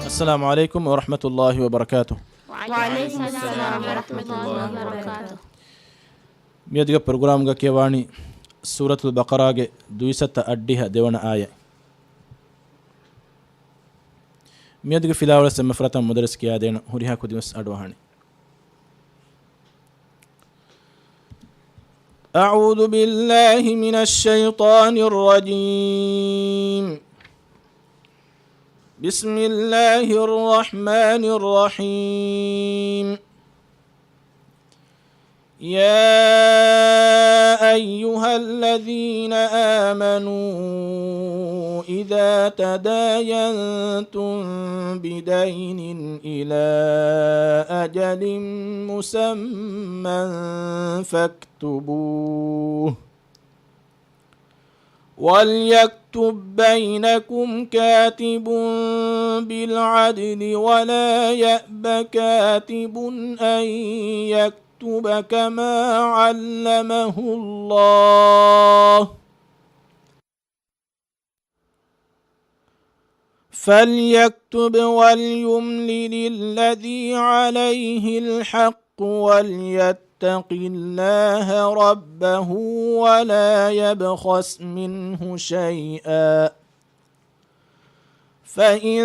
السلام عليكم ورحمة الله وبركاته. وعليكم السلام ورحمة الله وبركاته. ميادغا برنامج كيواني سورة البقرة دويسة أديها ديوانا آية. ميادغا فيلاولا سمفرتا مدرس كيا دينا هوريها كوديمس أدوهاني. أعوذ بالله من الشيطان الرجيم. بسم الله الرحمن الرحيم. يا أيها الذين آمنوا إذا تداينتم بدين إلى أجل مسمى فاكتبوه وليكتب بينكم كاتب بالعدل ولا يأب كاتب أن يكتب كما علمه الله فليكتب وليملل الذي عليه الحق وليتق الله ربه ولا يبخس منه شيئا فإن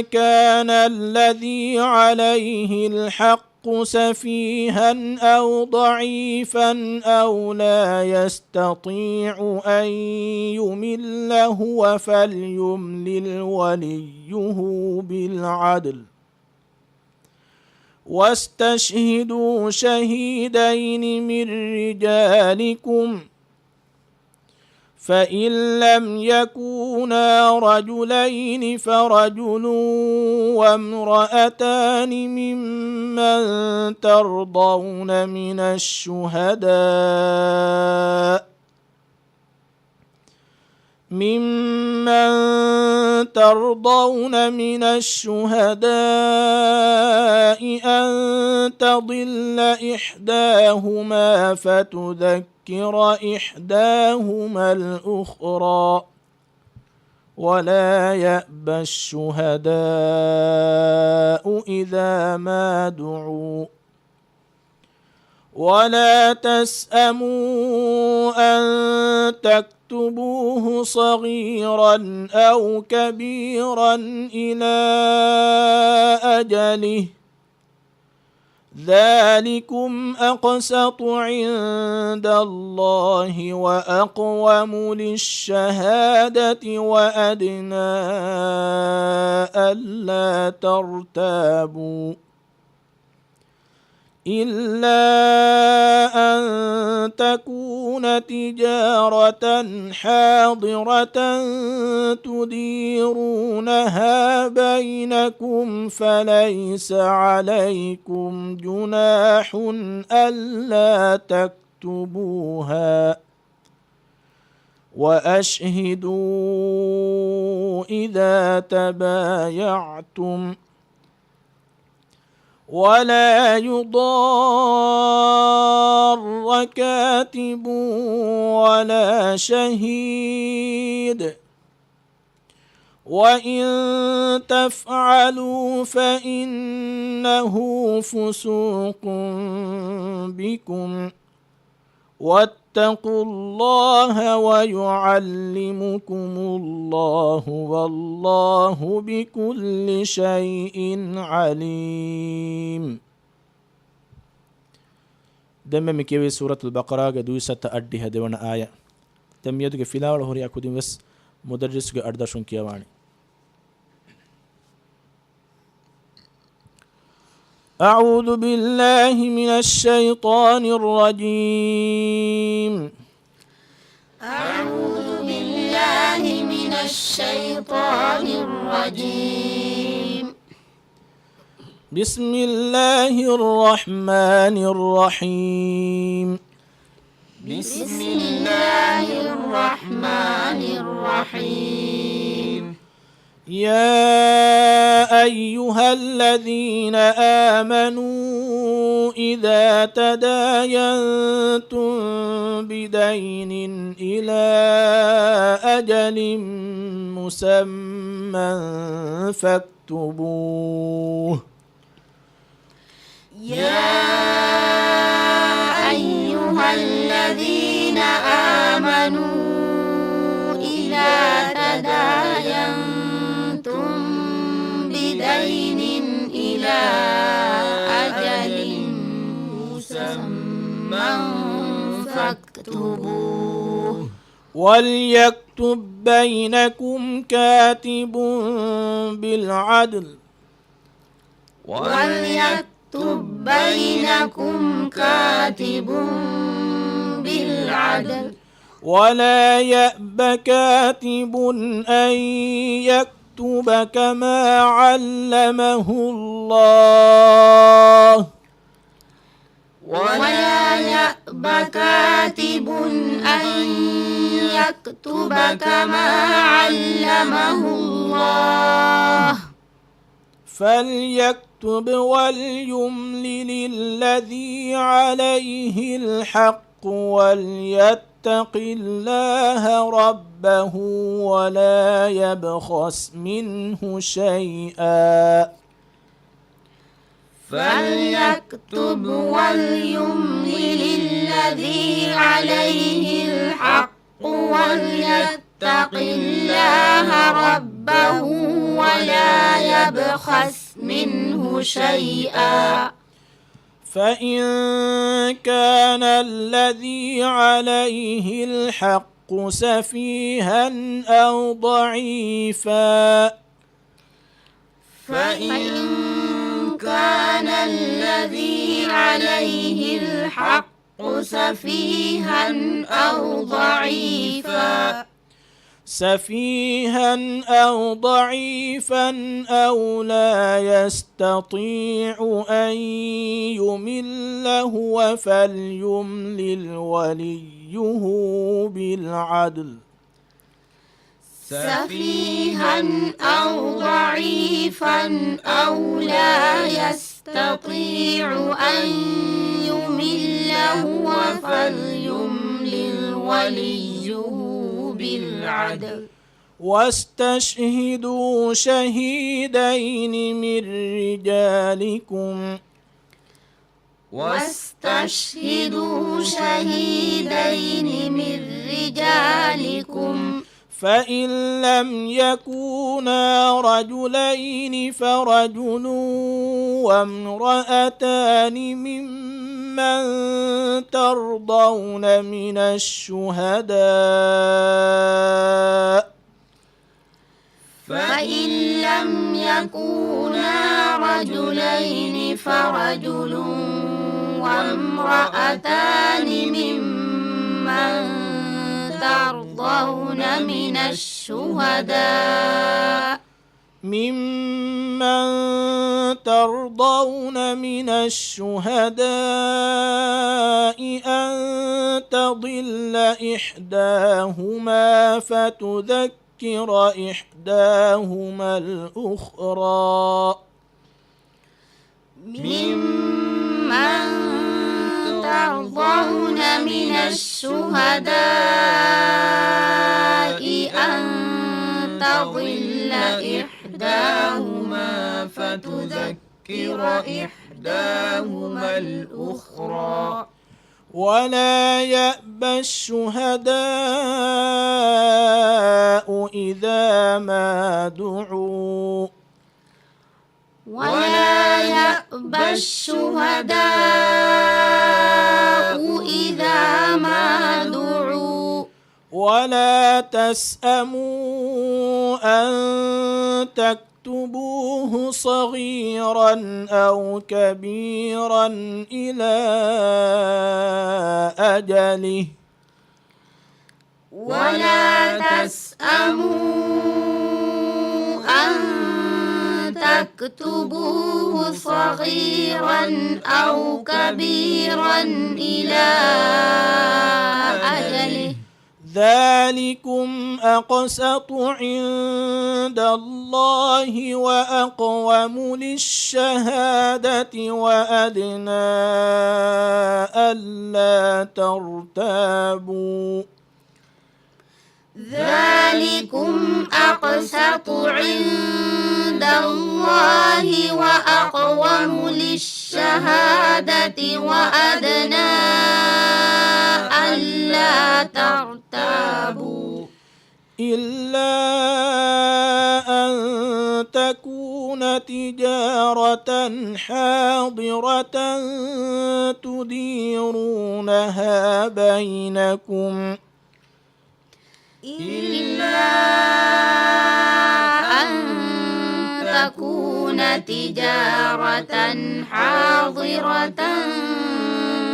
كان الذي عليه الحق سفيها أو ضعيفا أو لا يستطيع أن يمل هو فليملل وليه بالعدل واستشهدوا شهيدين من رجالكم فإن لم يكونا رجلين فرجل وامرأتان ممن ترضون من الشهداء أن تضل إحداهما فتذكر إحداهما الأخرى ولا يأبى الشهداء إذا ما دعوا ولا تسأموا أن تكتبوه صغيرا أو كبيرا إلى أجله ذلكم أقسط عند الله وأقوم للشهادة وأدنى ألا ترتابوا إلا أن تكون تجارة حاضرة تديرونها بينكم فليس عليكم جناح ألا تكتبوها وأشهدوا إذا تبايعتم ولا يضار كاتب ولا شهيد وإن تفعلوا فإنه فسوق بكم واتقوا الله ويعلمكم الله والله بكل شيء عليم. دم مكيوي سورة البقرة دويسة أديها ديوانا آية تم يدك فيلا وهوري أكودين بس مدرس أردشون كيواني. أعوذ بالله من الشيطان الرجيم. أعوذ بالله من الشيطان الرجيم. بسم الله الرحمن الرحيم. بسم الله الرحمن الرحيم. يا أيها الذين آمنوا إذا تداينتم بدين إلى أجل مسمى مسمى فاكتبوه. يا أيها الذين آمنوا إذا تداينتم بدين إلى أجل مسمى فاكتبوه. وليكتب بينكم كاتب بالعدل. وليكتب بينكم كاتب بالعدل. ولا يأب كاتب أن يكتب كما علمه الله. ولا يأب كاتب أن يكتب كما علمه الله. فليكتب وليملل الذي عليه الحق وليتق الله ربه ولا يبخس منه شيئا. فليكتب وليملل الذي عليه الحق وليتق الله ربه ولا يبخس منه شيئا. فإن كان الذي عليه الحق سفيها أو ضعيفا. فإن كان الذي عليه الحق سفيها أو ضعيفا أو لا يستطيع أن يمل هو فليملل وليه بالعدل. سفيها أو ضعيفا أو لا يستطيع أن يمل هو فليملل وليه بالعدل. واستشهدوا شهيدين من رجالكم. فإن لم يكونا رجلين فرجل وامرأتان ممن ترضون من الشهداء. فإن لم يكونا رجلين فرجل وامرأتان ممن ترضون من الشهداء أن تضل إحداهما فتذكر إحداهما الأخرى. ممن ترضون من الشهداء أن تضل إحداهما فتذكر إحداهما الأخرى. ولا يأبى الشهداء إذا ما دعوا. ولا يأبى الشهداء إذا ما دعوا. ولا تسأموا أن تكتبوه صغيرا أو كبيرا إلى أجله. ولا تسأموا أن تكتبوه صغيرا أو كبيرا إلى أجله. ذلكم أقسط عند الله وأقوم للشهادة وأدنى ألا ترتابوا. ذلكم أقسط عند الله وأقوم للشهادة وأدنى ألا ترتابوا إلا أن تكون تجارة حاضرة تديرونها بينكم إلا أن تكون تجارة حاضرة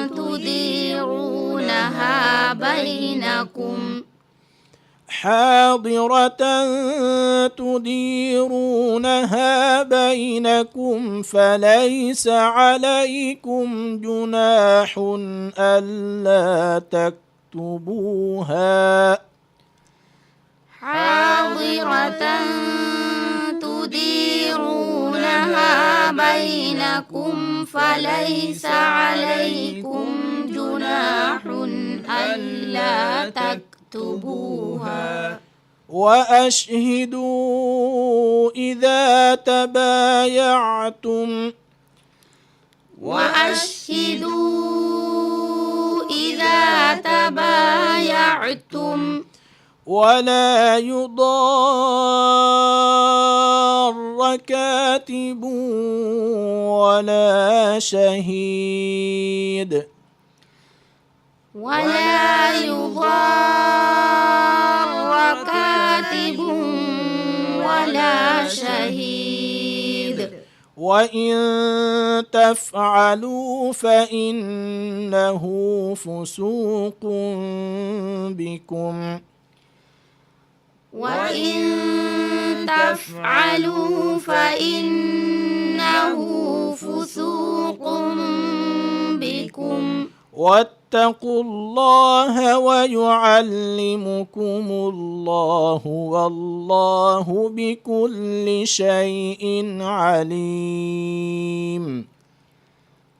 تديرونها بينكم فليس عليكم جناح ألا تكتبوها حاضرة تديرونها بينكم فليس عليكم جناح ألا تكتبوها وأشهدوا إذا تبايعتم ولا يضار كاتب ولا شهيد وإن تفعلوا فإنه فسوق بكم واتقوا الله ويعلمكم الله والله بكل شيء عليم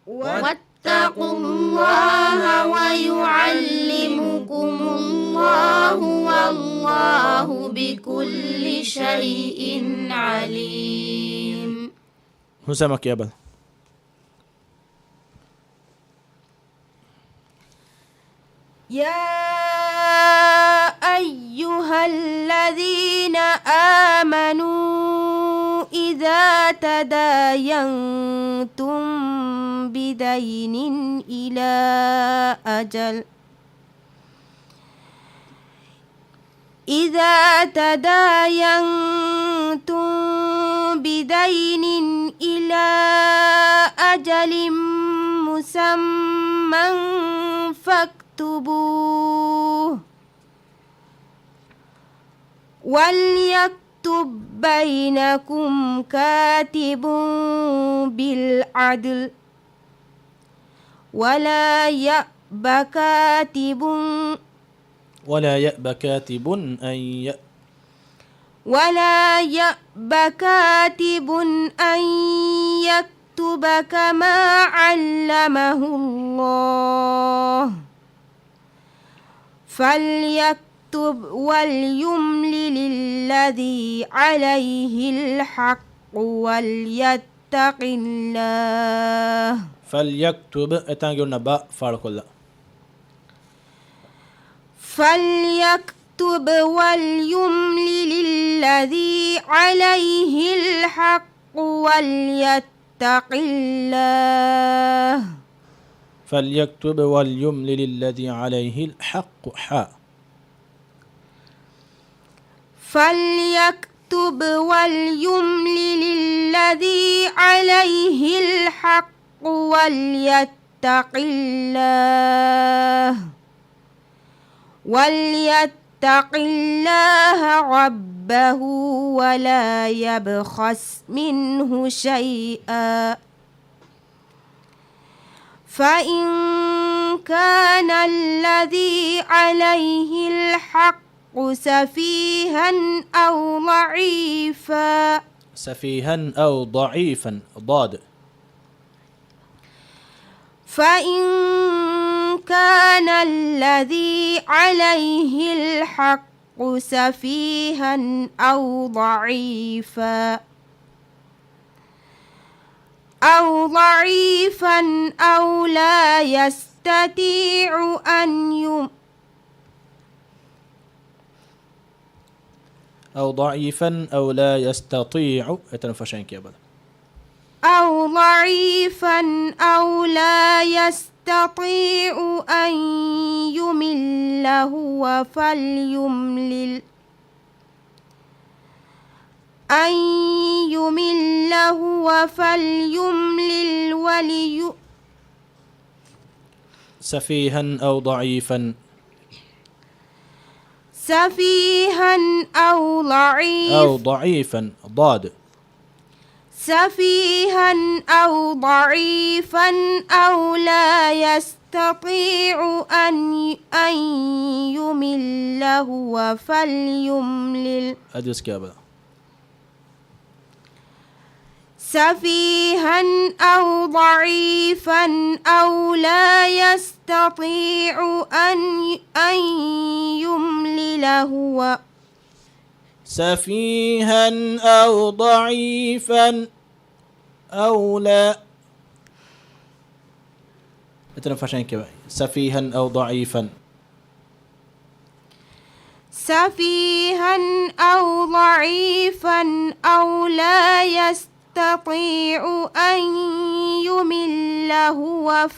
واتقوا الله ويعلمكم الله والله بكل شيء عليم. حسامك يا بل. يا أيها الذين آمنوا إذا تداينتم بدين إلى أجل مسمى فاكتبوه وليكتب بينكم كاتب بالعدل ولا يأب كاتب أن يكتب كما علمه الله فليكتب وليملل الذي عليه الحق وليتق الله. فليكتب اتانجلنا باء فاركولا. فليكتب وليملل الذي عليه الحق وليتق الله. فليكتب وليملل الذي عليه الحق حاء. فليكتب وليملل الذي عليه الحق وليتق الله. وليتق الله ربه ولا يبخس منه شيئا فإن كان الذي عليه الحق سفيها أو ضعيفا ضاد. فإن كان الذي عليه الحق سفيها أو ضعيفا أو لا يستطيع أو ضعيفا أو لا يستطيع يتنفشين كيبل أو ضعيفا أو لا يستطيع أن يمل هو فليملل سفيها أو ضعيفا أو ضعيفا ضاد سفيها أو ضعيفا أو لا يستطيع أن يمل هو فليملل أدرس كابل سفيها أو ضعيفا أو لا يستطيع أن يملل هو سفيها أو ضعيفا أو لا يتنفشين كيبل سفيها أو ضعيفا أو لا يستطيع أن يمل هو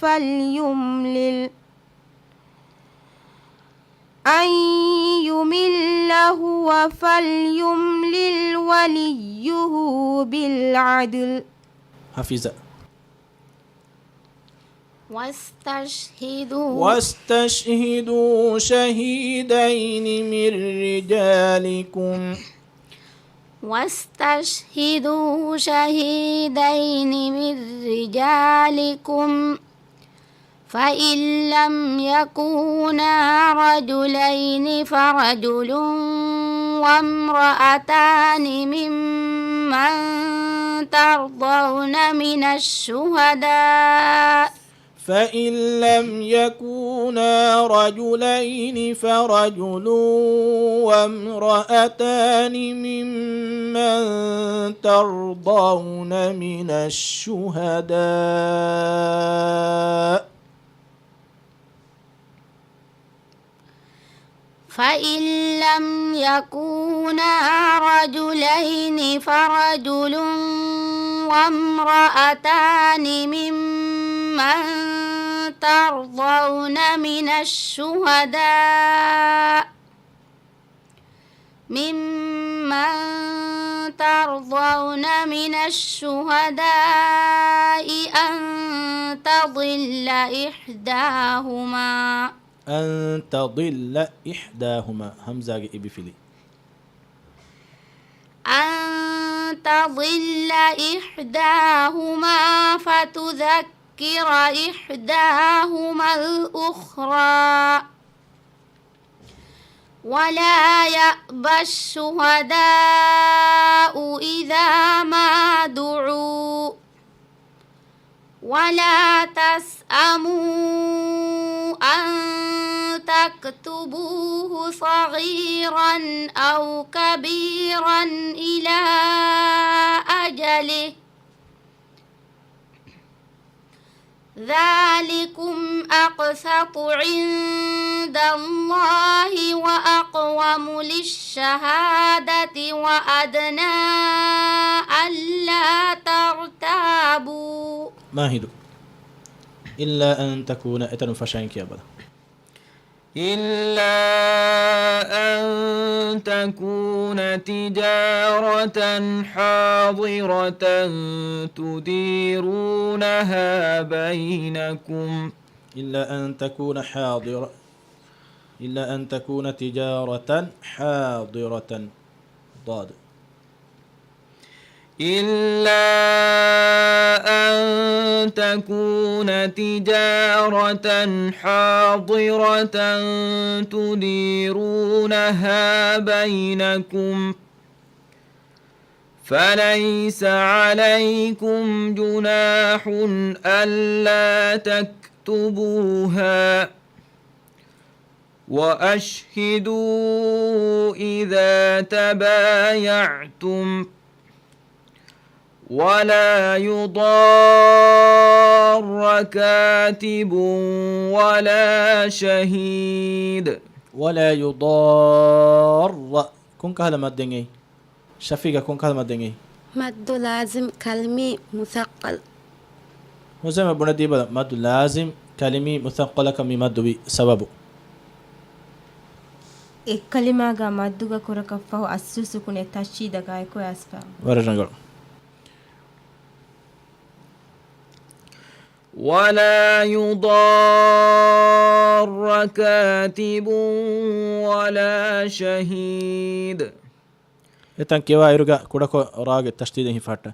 فليملل وليه بالعدل حفيظة واستشهدوا شهيدين من رجالكم فإن لم يكونا رجلين فرجل وامرأتان ممن ترضون من الشهداء فإن لم يكونا رجلين فرجل وامرأتان ممن ترضون من الشهداء فإن لم يكونا رجلين فرجل وامرأتان ممن ترضون من الشهداء أن تضل إحداهما همزة إبفلي أن تضل إحداهما فتذكر إحداهما الأخرى ولا يأبى الشهداء إذا ما دعوا ولا تسأموا أن تكتبوه صغيرا أو كبيرا إلى أجله ذلكم أقسط عند الله وأقوم للشهادة وأدنى ألا ترتابوا ماهد إلا أن تكون أتنفشين كيابلا إلا أن تكون تجارة حاضرة تديرونها بينكم إلا أن تكون تجارة حاضرة ضاد إلا أن تكون تجارة حاضرة تديرونها بينكم فليس عليكم جناح ألا تكتبوها وأشهدوا إذا تبايعتم ولا يضار كاتب ولا شهيد. ولا يضار كون كهلا مدنجي شفيقة كون كهلا مدنجي مد لازم كلمي مثقل وزي ما بنا ديبا مد لازم كلمي مثقلة كمي مد بسببه كلمة مدوغا كوركا فهو أسوس كونه تشيدا كايكو أسفا ورجنجل ولا يضار كاتب ولا شهيد. إتان كيوا يرجع كودكو راج التشديد هي فاتا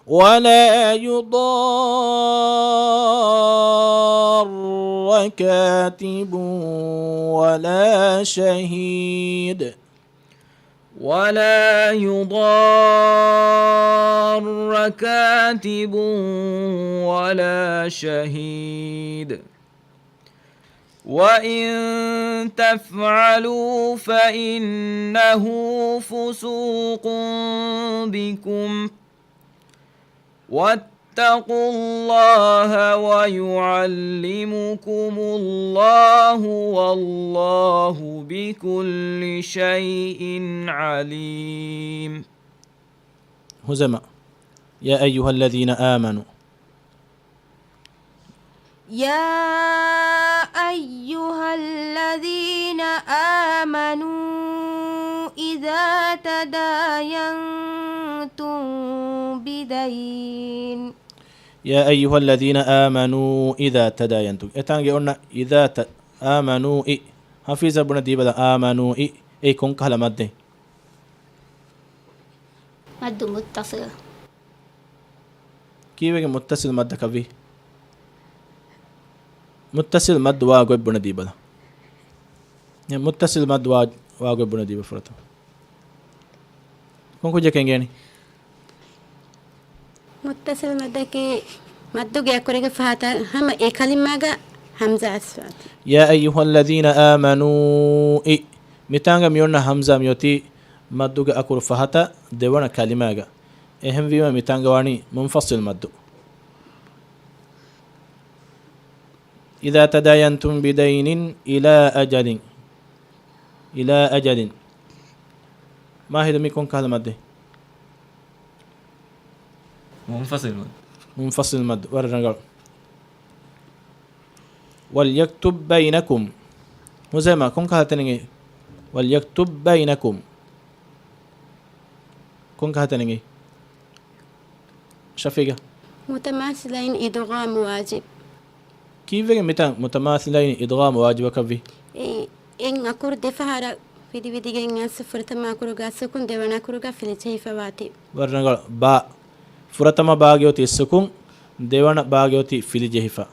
ولا يضار كاتب ولا شهيد. ولا يضار كاتب ولا شهيد. وإن تفعلوا فإنه فسوق بكم واتقوا الله ويعلمكم الله والله بكل شيء عليم. هزما يا أيها الذين آمنوا يا أيها الذين آمنوا إذا تداينتم بدين يا أيها الذين آمنوا إذا تداينتم إتانجي قلنا إذا آمنوا حفيظ ابن ديبا آمنوا كون كهلا مد مد متصل كيف متصل مد كفي متصل مد واقو ابن ديبا متصل مد واقو ابن ديبا فرطا كون كجا كنجاني متصل مدك مدوغ يكوريك فاتا هم اي كلمة همزة أسفات. يا أيها الذين آمنوا متانغا ميونا همزة ميوتي مدوغ أكور فاتا دوانا كلمة اهم فيما متانغا واني منفصل مدو. إذا تداينتم بدين إلى أجل ما هي دمي كون كلمة دي منفصل مد ورجل وليكتب بينكم وزي كون كهتنيني وليكتب بينكم كون كهتنيني شفيقة متماثلين إدغام واجب كيف متى متماثلين إدغام واجب كفي إن أكور دفعها في دي جين سفر تما أكور جاسكون دوانا أكور جا في الجهة فواتي ورجل با فرتما باغيوتي السكون ديوانا باغيوتي في الجهفا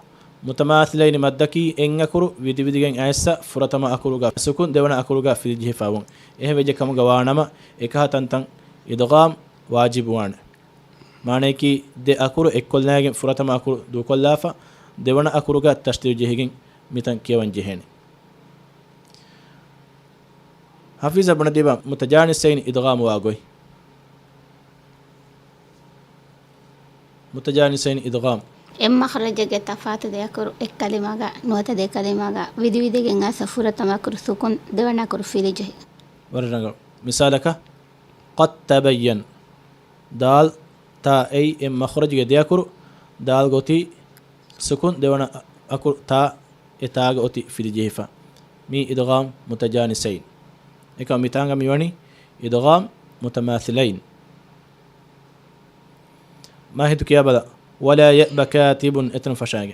متماثلين مدكي ان اكرو ويدي ويديغن ايسا فرتما اكروغا سكون ديوانا اكروغا في الجهفا وون ايه وجه كم غوانما اكها تنتن ادغام واجب وان معنی کی دے اکرو اکولناگن فرتما اکرو دو کلافا ديوانا اکروغا تشدید جهگن میتن کیون جهنه حفيظ ابن ديبا متجانسين ادغام واغوي متجانسين إدغام إما خرج تفات ذكر الكلمة نوت ذي كلمة ويدي جنا سفورة ما كرسكون دوانا كرفي لجه ورنا مثالك قد تبين دال تا أي إما خرج ذكر دال غوتي سكون دوانا أكر تا إتاغ أوتي في الجهفة مي إدغام متجانسين إكا ميتانغ ميواني إدغام متماثلين ما هي تكيابا ولا يأبى كاتب اتن فشاق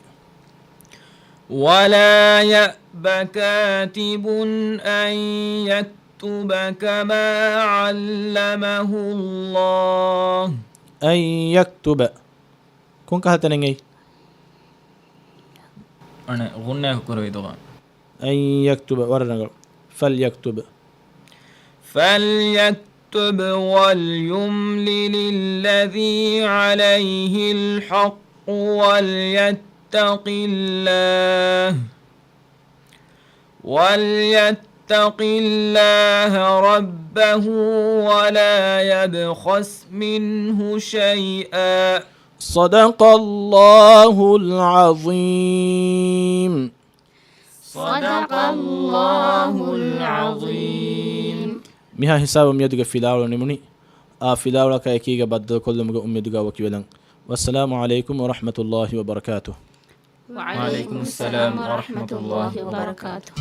ولا يأبى كاتب أن يكتب كما علمه الله أن يكتب كون كهتنيني أنا غنى كروي دوغان أن يكتب ورنا فليكتب وليملل الذي عليه الحق وليتق الله وليتق الله ربه ولا يبخس منه شيئا. صدق الله العظيم. صدق الله العظيم. මිහා හිසාව මියදුගේ ෆිදාවල නෙමුනි ෆිදාවලක එකීග බද්ද කොල්ලමුගේ උම්මිදුගා වකිවලන් වස්සලාමු අලයිකුම් වරහ්මතුල්ලාහි වබරකාතුහ්. وعليكم السلام ورحمة الله وبركاته.